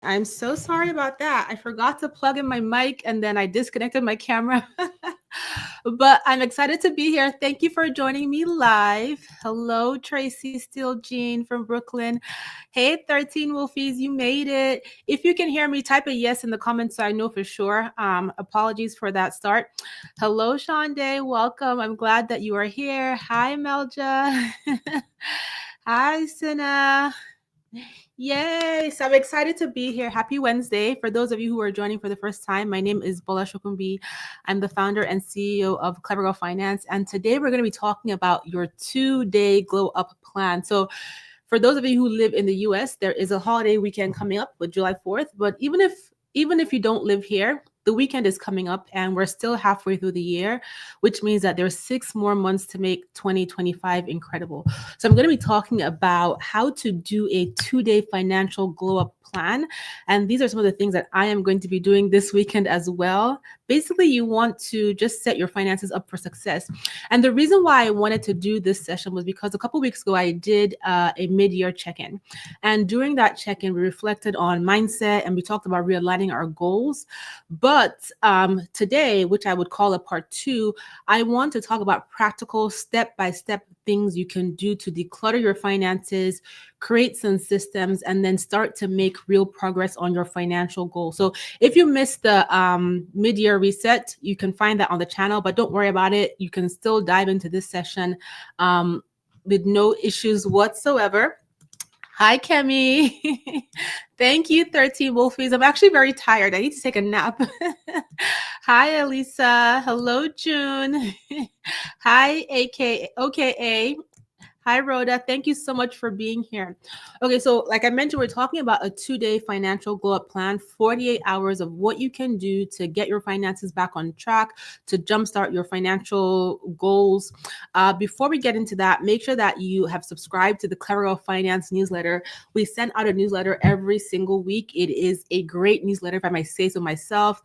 I'm so sorry about that. I forgot to plug in my mic and then I disconnected my camera. But I'm excited to be here. Thank you for joining me live. Hello, Tracy Steele Jean from Brooklyn. Hey, 13 Wolfies, you made it. If you can hear me, type a yes in the comments so I know for sure. Apologies for that start. Hello, Sean Day. Welcome. I'm glad that you are here. Hi, Melja. Hi, Sina. Yes, I'm excited to be here. Happy Wednesday. For those of you who are joining for the first time, my name is Bola Shokumbi. I'm the founder and CEO of Clever Girl Finance. And today we're going to be talking about your 2-day glow up plan. So for those of you who live in the US, there is a holiday weekend coming up with July 4th. But even if you don't live here, the weekend is coming up and we're still halfway through the year, which means that there's 6 more months to make 2025 incredible. So I'm going to be talking about how to do a 2-day financial glow up plan. And these are some of the things that I am going to be doing this weekend as well. Basically, you want to just set your finances up for success. And the reason why I wanted to do this session was because a couple weeks ago, I did a mid-year check-in. And during that check-in, we reflected on mindset and we talked about realigning our goals. But today, which I would call a part 2, I want to talk about practical step-by-step things you can do to declutter your finances, create some systems, and then start to make real progress on your financial goals. So if you missed the mid-year reset, you can find that on the channel, but don't worry about it. You can still dive into this session with no issues whatsoever. Hi, Kemi. Thank you, 13 Wolfies. I'm actually very tired. I need to take a nap. Hi, Elisa. Hello, June. Hi, OKA. Hi, Rhoda. Thank you so much for being here. Okay, so like I mentioned, we're talking about a 2-day financial glow up plan, 48 hours of what you can do to get your finances back on track, to jumpstart your financial goals. Before we get into that, make sure that you have subscribed to the Clever Girl Finance newsletter. We send out a newsletter every single week. It is a great newsletter, if I might say so myself.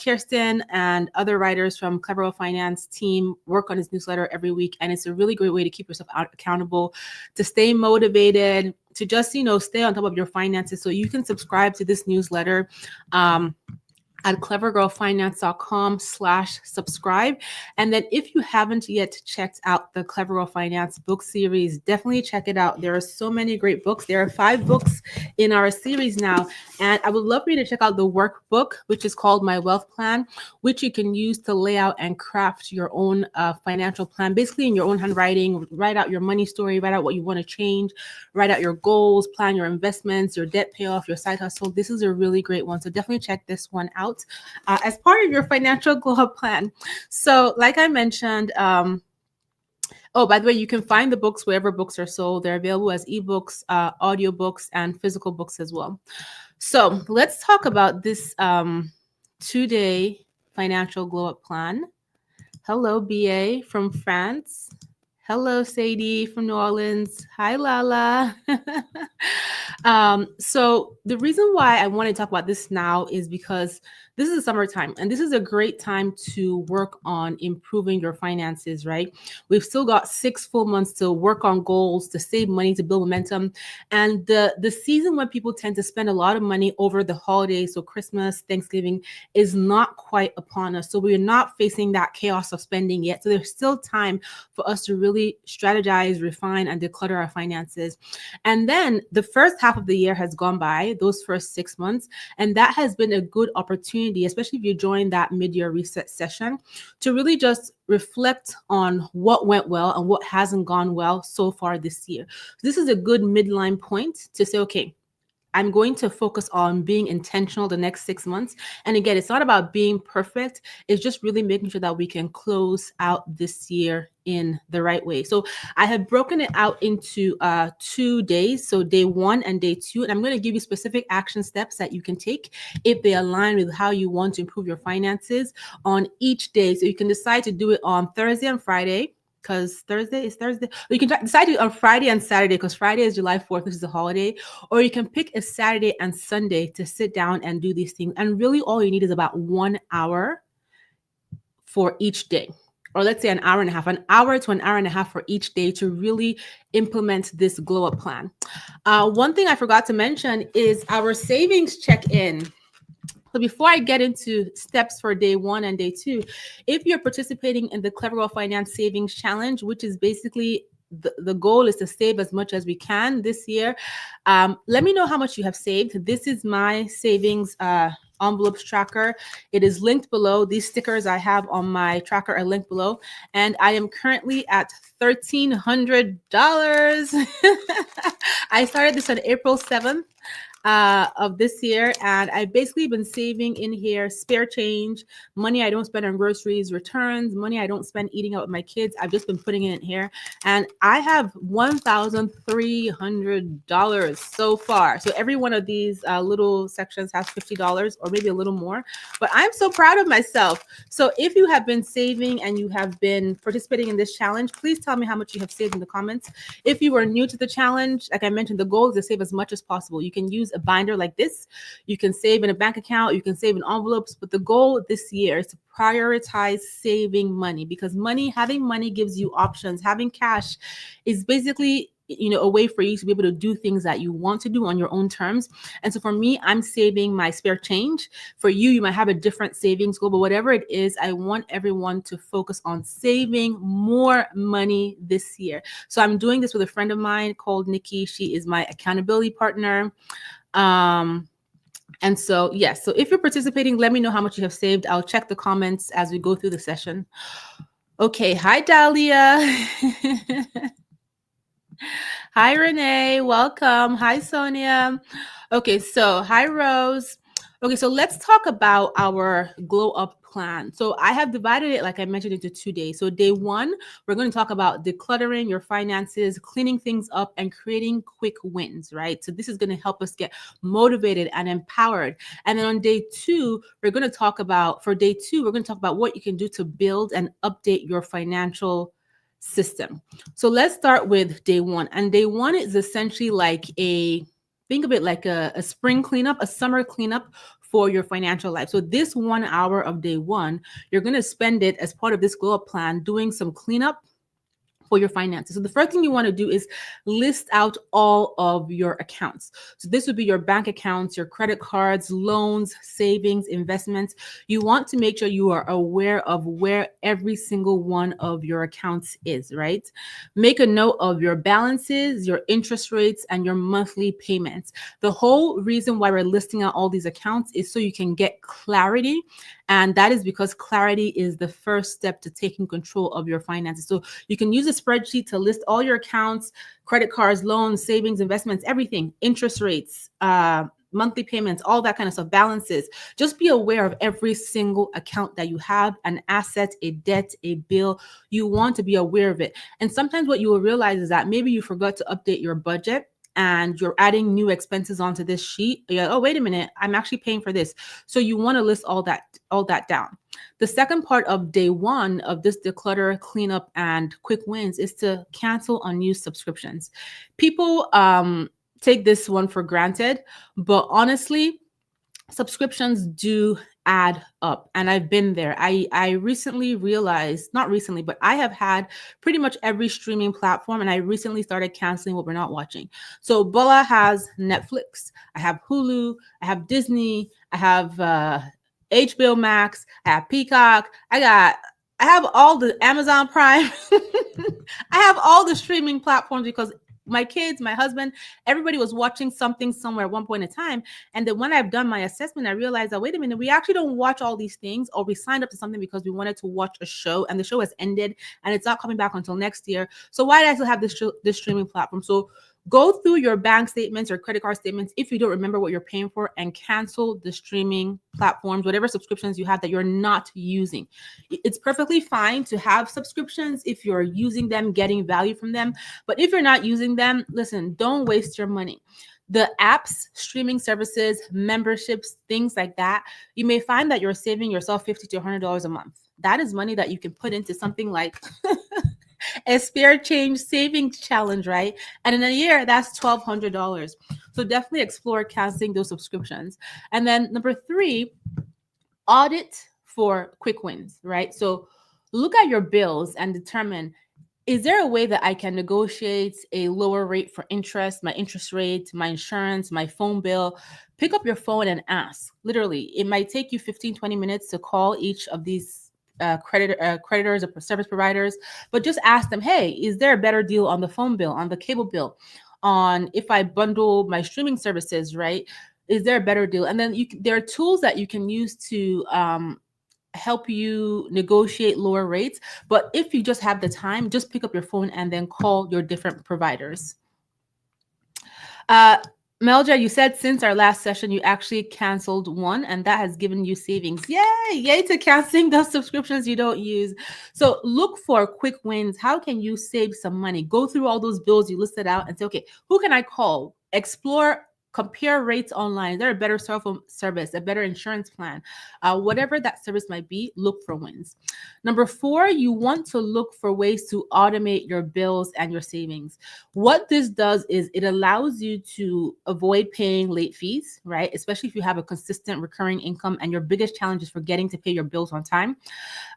Kirsten and other writers from Clever Girl Finance team work on this newsletter every week, and it's a really great way to keep yourself accountable, to stay motivated, to just, stay on top of your finances. So you can subscribe to this newsletter at clevergirlfinance.com/subscribe. And then if you haven't yet checked out the Clever Girl Finance book series, definitely check it out. There are so many great books. There are 5 books in our series now. And I would love for you to check out the workbook, which is called My Wealth Plan, which you can use to lay out and craft your own financial plan, basically in your own handwriting. Write out your money story, write out what you want to change, write out your goals, plan your investments, your debt payoff, your side hustle. This is a really great one. So definitely check this one out as part of your financial glow up plan. So like I mentioned, oh, by the way, you can find the books wherever books are sold. They're available as ebooks, audiobooks, and physical books as well. So let's talk about this 2-day financial glow up plan. Hello, BA from France. Hello, Sadie from New Orleans. Hi, Lala. So the reason why I want to talk about this now is because this is the summertime and this is a great time to work on improving your finances, right? We've still got 6 full months to work on goals, to save money, to build momentum. And the season when people tend to spend a lot of money over the holidays, so Christmas, Thanksgiving, is not quite upon us. So we're not facing that chaos of spending yet. So there's still time for us to really strategize, refine, and declutter our finances. And then the first half of the year has gone by, those first 6 months, and that has been a good opportunity, especially if you join that mid-year reset session, to really just reflect on what went well and what hasn't gone well so far this year. This is a good midline point to say, okay, I'm going to focus on being intentional the next 6 months. And again, it's not about being perfect. It's just really making sure that we can close out this year in the right way. So I have broken it out into 2 days. So day 1 and day 2. And I'm going to give you specific action steps that you can take if they align with how you want to improve your finances on each day. So you can decide to do it on Thursday and Friday, because Thursday is Thursday. Or you can decide to do it on Friday and Saturday, because Friday is July 4th, which is a holiday. Or you can pick a Saturday and Sunday to sit down and do these things. And really all you need is about 1 hour for each day. or let's say an hour and a half, an hour to an hour and a half for each day to really implement this GlowUp plan. One thing I forgot to mention is our savings check-in. So before I get into steps for day 1 and day 2, if you're participating in the Clever Well Finance Savings Challenge, which is basically the goal is to save as much as we can this year, let me know how much you have saved. This is my savings envelopes tracker. It is linked below. These stickers I have on my tracker are linked below. And I am currently at $1,300. I started this on April 7th. Of this year, and I've basically been saving in here spare change, money I don't spend on groceries, returns, money I don't spend eating out with my kids. I've just been putting it in here, and I have $1,300 so far. So every one of these little sections has $50 or maybe a little more, but I'm so proud of myself. So if you have been saving and you have been participating in this challenge, please tell me how much you have saved in the comments. If you are new to the challenge, like I mentioned, the goal is to save as much as possible. You can use a binder like this. You can save in a bank account. You can save in envelopes. But the goal this year is to prioritize saving money, because having money gives you options. Having cash is basically, a way for you to be able to do things that you want to do on your own terms. And so for me, I'm saving my spare change. For you, you might have a different savings goal, but whatever it is, I want everyone to focus on saving more money this year. So I'm doing this with a friend of mine called Nikki. She is my accountability partner. And so, yes, so if you're participating, let me know how much you have saved. I'll check the comments as we go through the session. Okay. Hi, Dahlia. Hi, Renee. Welcome. Hi, Sonia. Okay, so hi, Rose. Okay, so let's talk about our GlowUp plan. So I have divided it, like I mentioned, into 2 days. So day 1, we're going to talk about decluttering your finances, cleaning things up, and creating quick wins, right? So this is going to help us get motivated and empowered. And then on day 2, we're going to talk about what you can do to build and update your financial system. So let's start with day 1. And day 1 is essentially think of it like a spring cleanup, a summer cleanup for your financial life. So this 1 hour of day 1, you're going to spend it as part of this GlowUp plan doing some cleanup for your finances. So the first thing you want to do is list out all of your accounts. So this would be your bank accounts, your credit cards, loans, savings, investments. You want to make sure you are aware of where every single one of your accounts is, right? Make a note of your balances, your interest rates, and your monthly payments. The whole reason why we're listing out all these accounts is so you can get clarity. And that is because clarity is the first step to taking control of your finances. So you can use a spreadsheet to list all your accounts, credit cards, loans, savings, investments, everything, interest rates, monthly payments, all that kind of stuff, balances. Just be aware of every single account that you have, an asset, a debt, a bill. You want to be aware of it. And sometimes what you will realize is that maybe you forgot to update your budget and you're adding new expenses onto this sheet. You're like, oh, wait a minute, I'm actually paying for this. So you want to list all that down. The second part of day 1 of this declutter, cleanup, and quick wins is to cancel unused subscriptions. People take this one for granted, but honestly, subscriptions do add up. And I've been there. I recently realized, not recently, but I have had pretty much every streaming platform, and I recently started canceling what we're not watching. So Bola has Netflix, I have Hulu, I have Disney, I have HBO Max, I have Peacock, I have all the Amazon Prime. I have all the streaming platforms because my kids, my husband, everybody was watching something somewhere at one point in time. And then when I've done my assessment, I realized that, wait a minute, we actually don't watch all these things, or we signed up to something because we wanted to watch a show and the show has ended and it's not coming back until next year. So why did I still have this streaming platform? So go through your bank statements or credit card statements if you don't remember what you're paying for, and cancel the streaming platforms, whatever subscriptions you have that you're not using. It's perfectly fine to have subscriptions if you're using them, getting value from them. But if you're not using them, listen, don't waste your money. The apps, streaming services, memberships, things like that, you may find that you're saving yourself $50 to $100 a month. That is money that you can put into something like a spare change savings challenge, right? And in a year, that's $1,200. So definitely explore canceling those subscriptions. And then number 3, audit for quick wins, right? So Look at your bills and determine, is there a way that I can negotiate a lower rate for interest, my interest rate, my insurance, my phone bill? Pick up your phone and ask. Literally, it might take you 15, 20 minutes to call each of these creditors or service providers, but just ask them, hey, is there a better deal on the phone bill, on the cable bill, on if I bundle my streaming services, right? Is there a better deal? And then there are tools that you can use to help you negotiate lower rates. But if you just have the time, just pick up your phone and then call your different providers. Melja, you said since our last session, you actually canceled one and that has given you savings. Yay! Yay to canceling those subscriptions you don't use. So look for quick wins. How can you save some money? Go through all those bills you listed out and say, okay, who can I call? Explore, compare rates online. Is there a better cell phone service, a better insurance plan? Whatever that service might be, look for wins. Number 4, you want to look for ways to automate your bills and your savings. What this does is it allows you to avoid paying late fees, right? Especially if you have a consistent recurring income and your biggest challenge is forgetting to pay your bills on time.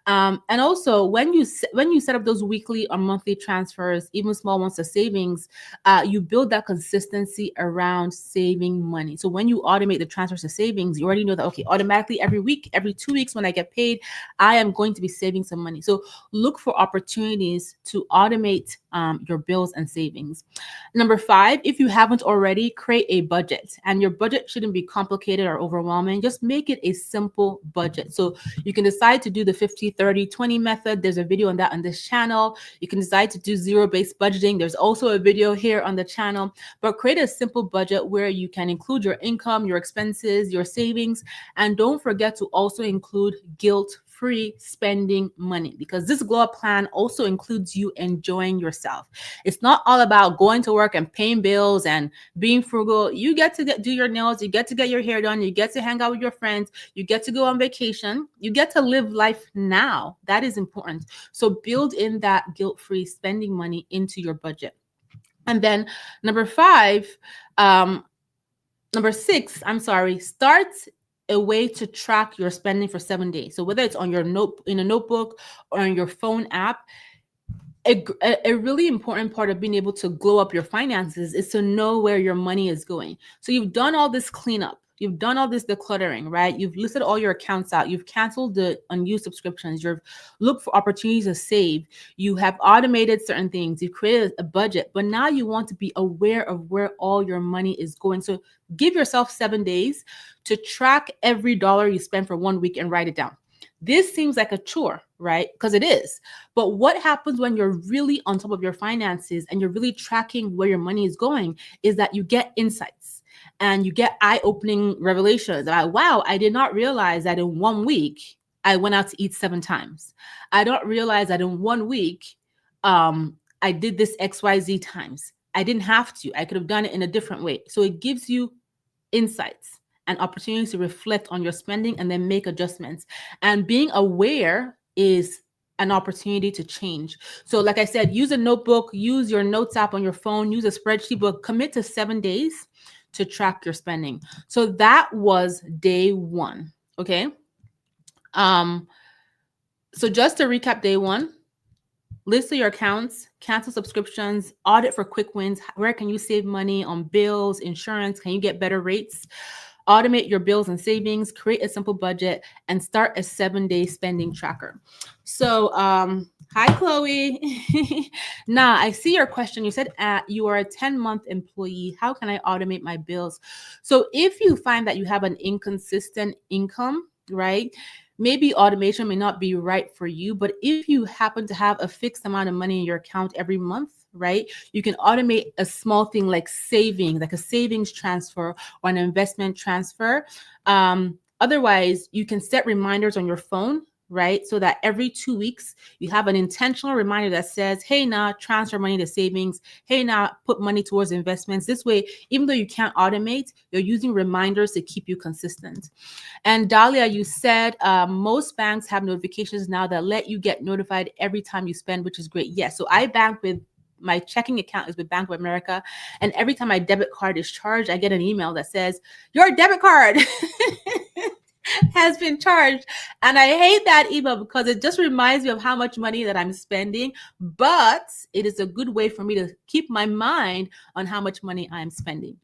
And also, when you set up those weekly or monthly transfers, even small ones to savings, you build that consistency around saving money. So when you automate the transfers to savings, you already know that, okay, automatically every week, every 2 weeks when I get paid, I am going to be saving some money. So look for opportunities to automate your bills and savings. Number 5, if you haven't already, create a budget. And your budget shouldn't be complicated or overwhelming. Just make it a simple budget. So you can decide to do the 50, 30, 20 method. There's a video on that on this channel. You can decide to do zero-based budgeting. There's also a video here on the channel. But create a simple budget where you can include your income, your expenses, your savings, and don't forget to also include guilt-free spending money, because this GlowUp plan also includes you enjoying yourself. It's not all about going to work and paying bills and being frugal. You get to do your nails, you get to get your hair done, you get to hang out with your friends, you get to go on vacation, you get to live life now. That is important. So build in that guilt-free spending money into your budget. And then number 6, start a way to track your spending for 7 days. So whether it's on your in a notebook or on your phone app, a really important part of being able to glow up your finances is to know where your money is going. So you've done all this cleanup. You've done all this decluttering, right? You've listed all your accounts out. You've canceled the unused subscriptions. You've looked for opportunities to save. You have automated certain things. You've created a budget, but now you want to be aware of where all your money is going. So give yourself 7 days to track every dollar you spend for 1 week and write it down. This seems like a chore, right? Because it is. But what happens when you're really on top of your finances and you're really tracking where your money is going is that you get insights and you get eye-opening revelations about, wow, I did not realize that in 1 week, I went out to eat 7 times. I don't realize that in 1 week, I did this XYZ times. I didn't have to. I could have done it in a different way. So it gives you insights and opportunities to reflect on your spending and then make adjustments. And being aware is an opportunity to change. So like I said, use a notebook, use your notes app on your phone, use a spreadsheet, but commit to 7 days to track your spending. So that was day 1. Okay. So just to recap day 1, list your accounts, cancel subscriptions, audit for quick wins. Where can you save money on bills, insurance? Can you get better rates? Automate your bills and savings, create a simple budget, and start a 7-day spending tracker. So, hi, Chloe. Nah, I see your question. You said you are a 10-month employee. How can I automate my bills? So if you find that you have an inconsistent income, right? Maybe automation may not be right for you, but if you happen to have a fixed amount of money in your account every month, right, you can automate a small thing like saving, like a savings transfer or an investment transfer. Otherwise, you can set reminders on your phone, right? So that every 2 weeks, you have an intentional reminder that says, hey, now transfer money to savings. Hey, now put money towards investments. This way, even though you can't automate, you're using reminders to keep you consistent. And Dahlia, you said most banks have notifications now that let you get notified every time you spend, which is great. Yes. So I bank with my checking account is with Bank of America. And every time my debit card is charged, I get an email that says, your debit card. has been charged. And I hate that email because it just reminds me of how much money that I'm spending. But it is a good way for me to keep my mind on how much money I'm spending.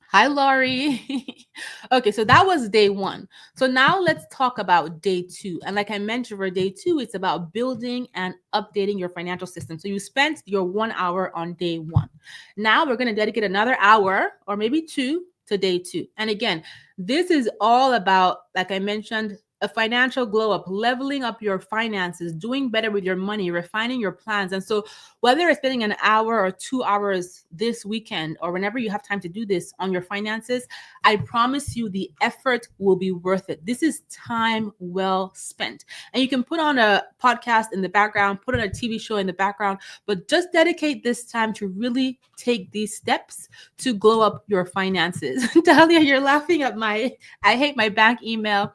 Hi, Laurie. Okay, so that was day one. So now let's talk about day two. And like I mentioned, for day two, it's about building and updating your financial system. So you spent your 1 hour on day one. Now we're going to dedicate another hour or maybe two to day two. And again, this is all about, like I mentioned, a financial glow up, leveling up your finances, doing better with your money, refining your plans. And so whether it's spending an hour or 2 hours this weekend or whenever you have time to do this on your finances, I promise you the effort will be worth it. This is time well spent. And you can put on a podcast in the background, put on a TV show in the background, but just dedicate this time to really take these steps to glow up your finances. Dahlia, you're laughing at I hate my bank email.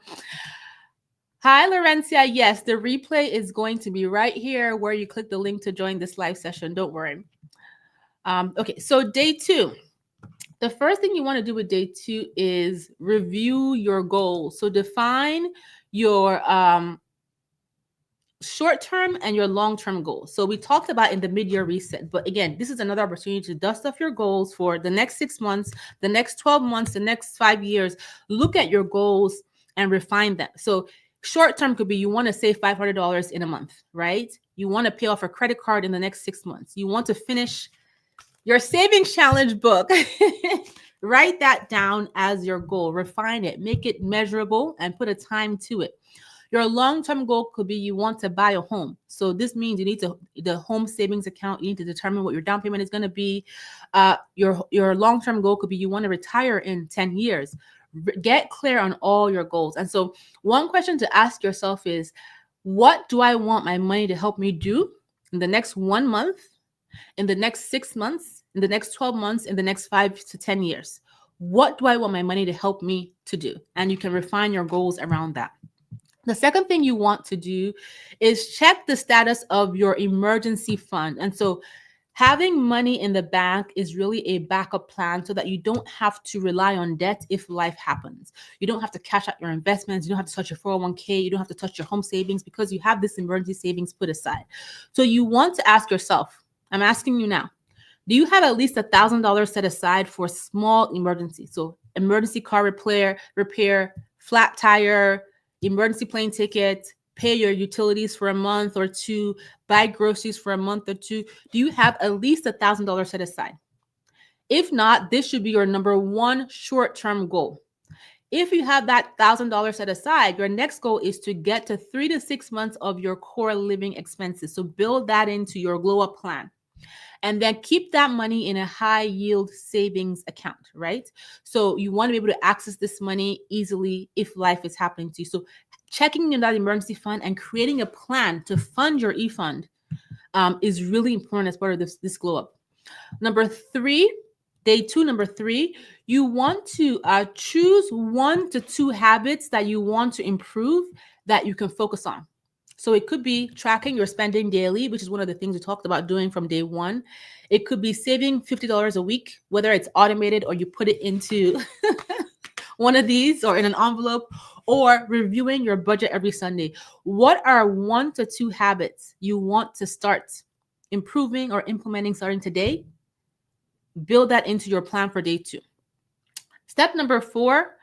Hi, Laurencia. Yes, the replay is going to be right here where you click the link to join this live session. Don't worry. Okay, so day two. The first thing you want to do with day two is review your goals. So define your short-term and your long-term goals. So we talked about in the mid-year reset, but again, this is another opportunity to dust off your goals for the next 6 months, the next 12 months, the next 5 years. Look at your goals and refine them. So short term could be you want to save $500 in a month, right? You want to pay off a credit card in the next 6 months. You want to finish your savings challenge book. Write that down as your goal. Refine it, make it measurable, and put a time to it. Your long-term goal could be you want to buy a home. So this means you need the home savings account. You need to determine what your down payment is going to be. Your long-term goal could be you want to retire in 10 years. Get clear on all your goals. And so one question to ask yourself is, what do I want my money to help me do in the next 1 month, in the next 6 months, in the next 12 months, in the next 5 to 10 years? What do I want my money to help me to do? And you can refine your goals around that. The second thing you want to do is check the status of your emergency fund. And so having money in the bank is really a backup plan so that you don't have to rely on debt if life happens. You don't have to cash out your investments. You don't have to touch your 401k. You don't have to touch your home savings because you have this emergency savings put aside. So you want to ask yourself, I'm asking you now, do you have at least $1,000 set aside for small emergencies? So emergency car repair, flat tire, emergency plane ticket, pay your utilities for a month or two, buy groceries for a month or two. Do you have at least $1,000 set aside? If not, this should be your number one short-term goal. If you have that $1,000 set aside, your next goal is to get to 3 to 6 months of your core living expenses. So build that into your GlowUp plan. And then keep that money in a high yield savings account, right? So you want to be able to access this money easily if life is happening to you. So checking in that emergency fund and creating a plan to fund your e-fund is really important as part of this glow up. Number three, day two, number three, you want to choose 1 to 2 habits that you want to improve that you can focus on. So it could be tracking your spending daily, which is one of the things we talked about doing from day one. It could be saving $50 a week, whether it's automated or you put it into one of these or in an envelope, or reviewing your budget every Sunday. What are 1 to 2 habits you want to start improving or implementing starting today? Build that into your plan for day 2. Step number 4,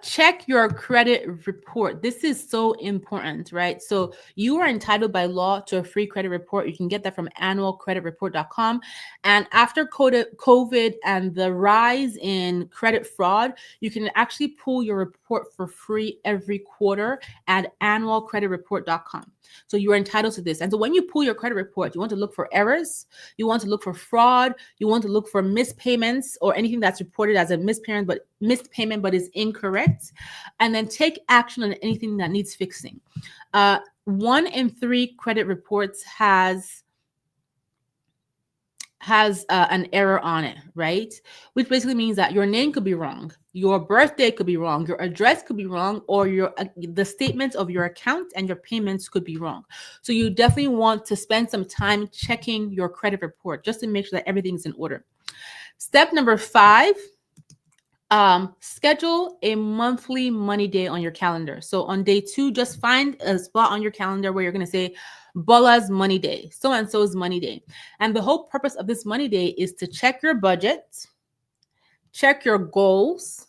check your credit report. This is so important, right? So you are entitled by law to a free credit report. You can get that from annualcreditreport.com. And after COVID and the rise in credit fraud, you can actually pull your report for free every quarter at annualcreditreport.com. So you are entitled to this. And so when you pull your credit report, you want to look for errors, you want to look for fraud, you want to look for missed payments or anything that's reported as a missed payment but is incorrect, and then take action on anything that needs fixing. 1 in 3 credit reports has an error on it, right? Which basically means that your name could be wrong, your birthday could be wrong, your address could be wrong, or the statement of your account and your payments could be wrong. So you definitely want to spend some time checking your credit report just to make sure that everything's in order. Step number 5, Schedule a monthly money day on your calendar. So on day 2, just find a spot on your calendar where you're going to say Bola's money day, so and so's money day. And the whole purpose of this money day is to check your budget, check your goals,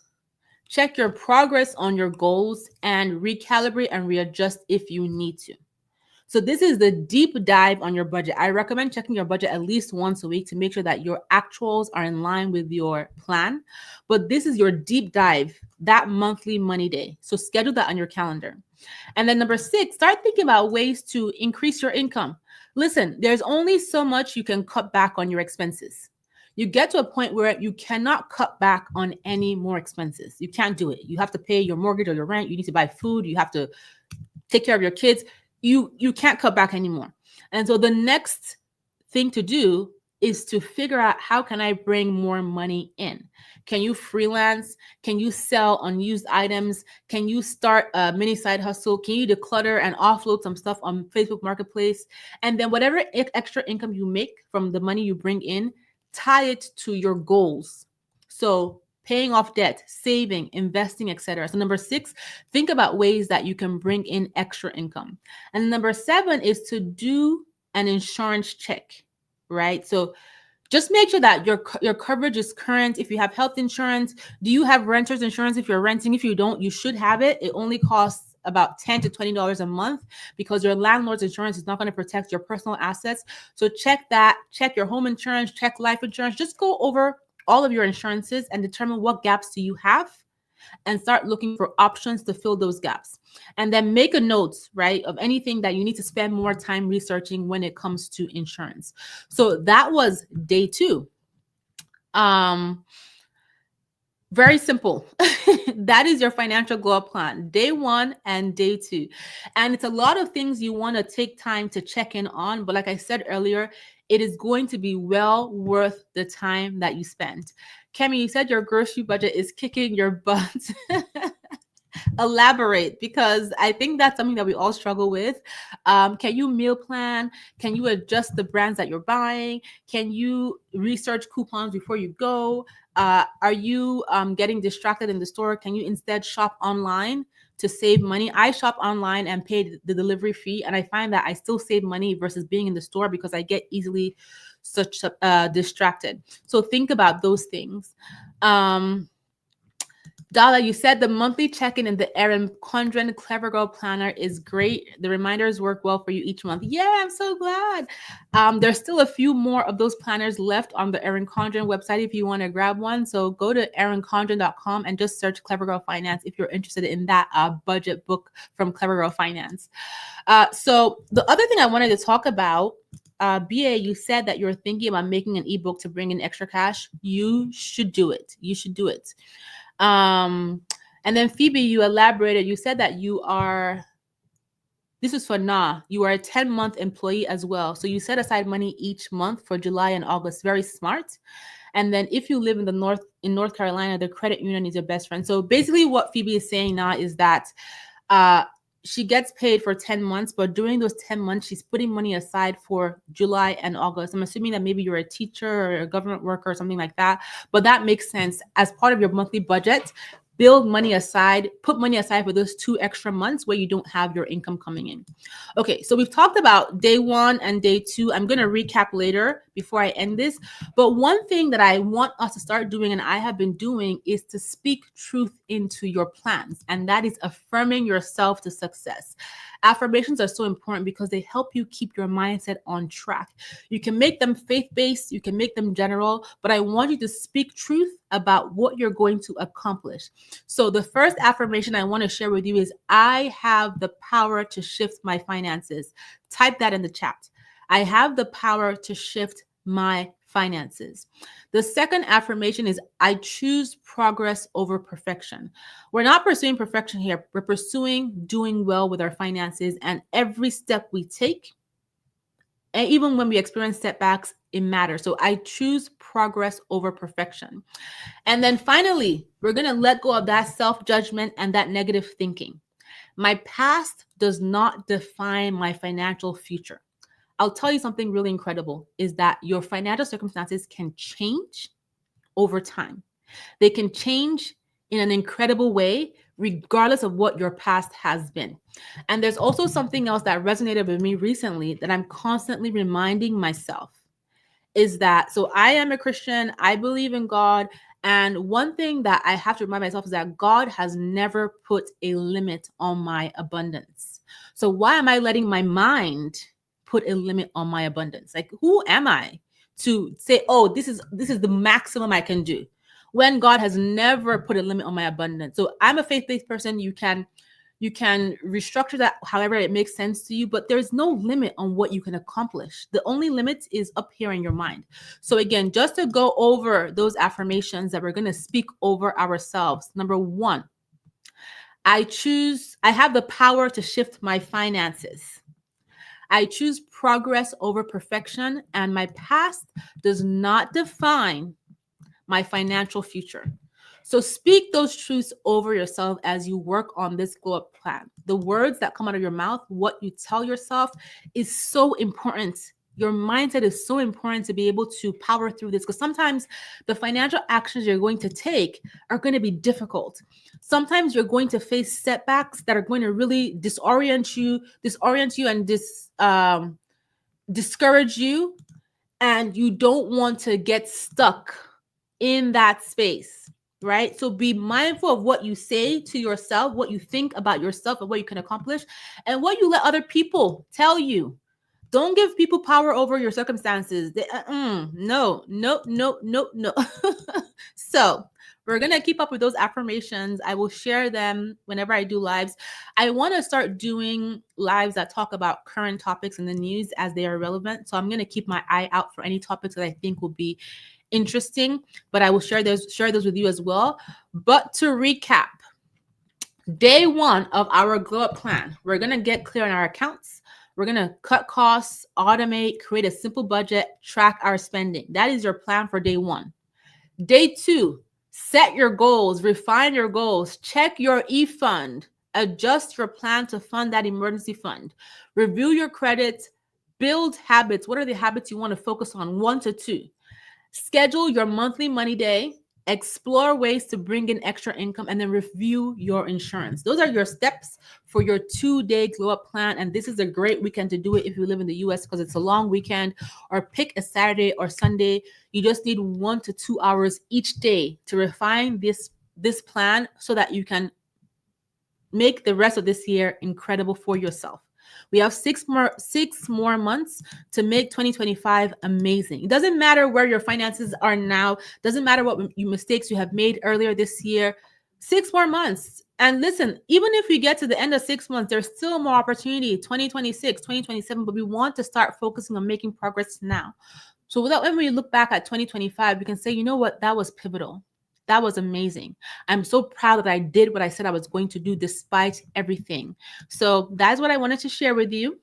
check your progress on your goals, and recalibrate and readjust if you need to. So this is the deep dive on your budget. I recommend checking your budget at least once a week to make sure that your actuals are in line with your plan. But this is your deep dive, that monthly money day. So schedule that on your calendar. And then number 6, start thinking about ways to increase your income. Listen, there's only so much you can cut back on your expenses. You get to a point where you cannot cut back on any more expenses. You can't do it. You have to pay your mortgage or your rent. You need to buy food. You have to take care of your kids. You can't cut back anymore. And so the next thing to do is to figure out, how can I bring more money in? Can you freelance? Can you sell unused items? Can you start a mini side hustle? Can you declutter and offload some stuff on Facebook Marketplace? And then whatever extra income you make from the money you bring in, tie it to your goals. So paying off debt, saving, investing, etc. So number 6, think about ways that you can bring in extra income. And number 7 is to do an insurance check, right? So just make sure that your coverage is current. If you have health insurance, do you have renter's insurance? If you're renting, if you don't, you should have it. It only costs about $10 to $20 a month because your landlord's insurance is not going to protect your personal assets. So check that, check your home insurance, check life insurance. Just go over all of your insurances and determine what gaps do you have and start looking for options to fill those gaps. And then make a note, right, of anything that you need to spend more time researching when it comes to insurance. So that was day 2. Very simple. That is your financial GlowUp plan, day 1 and day 2. And it's a lot of things you want to take time to check in on. But like I said earlier, it is going to be well worth the time that you spend. Kemi, you said your grocery budget is kicking your butt. Elaborate, because I think that's something that we all struggle with. Can you meal plan? Can you adjust the brands that you're buying? Can you research coupons before you go? Are you getting distracted in the store? Can you instead shop online to save money? I shop online and pay the delivery fee, and I find that I still save money versus being in the store because I get easily distracted. So think about those things. Dala, you said the monthly check-in in the Erin Condren Clever Girl Planner is great. The reminders work well for you each month. Yeah, I'm so glad. There's still a few more of those planners left on the Erin Condren website if you want to grab one. So go to erincondren.com and just search Clever Girl Finance if you're interested in that budget book from Clever Girl Finance. So the other thing I wanted to talk about, BA, you said that you're thinking about making an ebook to bring in extra cash. You should do it. You should do it. And then Phoebe, you elaborated, you said that this is for you are a 10-month employee as well. So you set aside money each month for July and August. Very smart. And then if you live in North Carolina, the credit union is your best friend. So basically what Phoebe is saying now is that she gets paid for 10 months, but during those 10 months, she's putting money aside for July and August. I'm assuming that maybe you're a teacher or a government worker or something like that, but that makes sense. As part of your monthly budget, build money aside, put money aside for those 2 extra months where you don't have your income coming in. Okay, so we've talked about day 1 and day 2. I'm going to recap later before I end this. But one thing that I want us to start doing, and I have been doing, is to speak truth into your plans. And that is affirming yourself to success. Affirmations are so important because they help you keep your mindset on track. You can make them faith-based, you can make them general, but I want you to speak truth about what you're going to accomplish. So the first affirmation I want to share with you is, I have the power to shift my finances. Type that in the chat. I have the power to shift my finances. The second affirmation is, I choose progress over perfection. We're not pursuing perfection here. We're pursuing doing well with our finances, and every step we take, and even when we experience setbacks, it matters. So I choose progress over perfection. And then finally, we're going to let go of that self-judgment and that negative thinking. My past does not define my financial future. I'll tell you something really incredible, is that your financial circumstances can change over time. They can change in an incredible way, regardless of what your past has been. And there's also something else that resonated with me recently that I'm constantly reminding myself is that, so I am a Christian, I believe in God. And one thing that I have to remind myself is that God has never put a limit on my abundance. So why am I letting my mind put a limit on my abundance? Like, who am I to say, oh, this is the maximum I can do, when God has never put a limit on my abundance? So I'm a faith-based person. You can restructure that however it makes sense to you, but there's no limit on what you can accomplish. The only limit is up here in your mind. So again, just to go over those affirmations that we're going to speak over ourselves. Number 1, I have the power to shift my finances. I choose progress over perfection, and my past does not define my financial future. So speak those truths over yourself as you work on this GlowUp plan. The words that come out of your mouth, what you tell yourself, is so important. Your mindset is so important to be able to power through this, because sometimes the financial actions you're going to take are going to be difficult. Sometimes you're going to face setbacks that are going to really disorient you and discourage you, and you don't want to get stuck in that space, right? So be mindful of what you say to yourself, what you think about yourself and what you can accomplish, and what you let other people tell you. Don't give people power over your circumstances. No. So we're going to keep up with those affirmations. I will share them whenever I do lives. I want to start doing lives that talk about current topics in the news as they are relevant. So I'm going to keep my eye out for any topics that I think will be interesting, but I will share those with you as well. But to recap, day 1 of our GlowUp plan, we're going to get clear on our accounts. We're going to cut costs, automate, create a simple budget, track our spending. That is your plan for day 1. Day 2, set your goals, refine your goals, check your e-fund, adjust your plan to fund that emergency fund, review your credits, build habits. What are the habits you want to focus on? 1 to 2. Schedule your monthly money day, explore ways to bring in extra income, and then review your insurance. Those are your steps for your 2-day GlowUp plan. And this is a great weekend to do it if you live in the US, because it's a long weekend, or pick a Saturday or Sunday. You just need 1 to 2 hours each day to refine this plan so that you can make the rest of this year incredible for yourself. We have 6 more months to make 2025 amazing. It doesn't matter where your finances are now. Doesn't matter what mistakes you have made earlier this year. 6 more months. And listen, even if we get to the end of 6 months, there's still more opportunity, 2026, 2027, but we want to start focusing on making progress now. So that when we look back at 2025, we can say, you know what, that was pivotal. That was amazing. I'm so proud that I did what I said I was going to do despite everything. So that's what I wanted to share with you.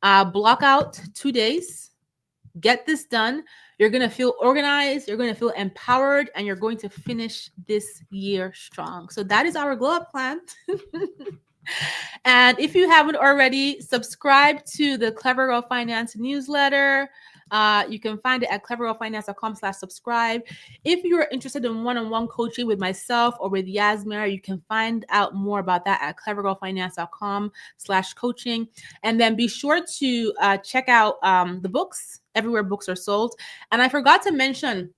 Block out 2 days. Get this done. You're going to feel organized. You're going to feel empowered, and you're going to finish this year strong. So that is our GlowUp plan. And if you haven't already, subscribe to the Clever Girl Finance newsletter. You can find it at clevergirlfinance.com/subscribe. If you are interested in one-on-one coaching with myself or with Yasmira, you can find out more about that at clevergirlfinance.com/coaching. And then be sure to check out the books everywhere books are sold. And I forgot to mention,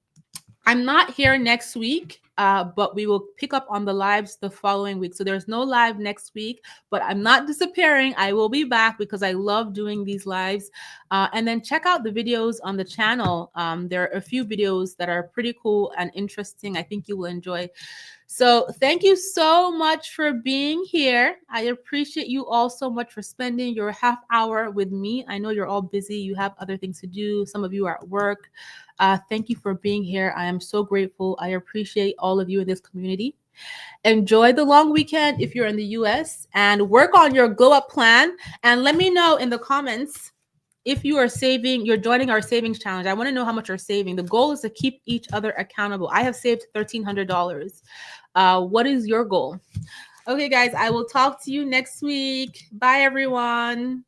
I'm not here next week, but we will pick up on the lives the following week. So there's no live next week, but I'm not disappearing. I will be back because I love doing these lives. And then check out the videos on the channel. There are a few videos that are pretty cool and interesting. I think you will enjoy. So thank you so much for being here. I appreciate you all so much for spending your half hour with me. I know you're all busy. You have other things to do. Some of you are at work. Thank you for being here. I am so grateful. I appreciate all of you in this community. Enjoy the long weekend if you're in the US, and work on your GlowUp plan. And let me know in the comments if you are saving, you're joining our savings challenge. I want to know how much you're saving. The goal is to keep each other accountable. I have saved $1,300. What is your goal? Okay, guys, I will talk to you next week. Bye, everyone.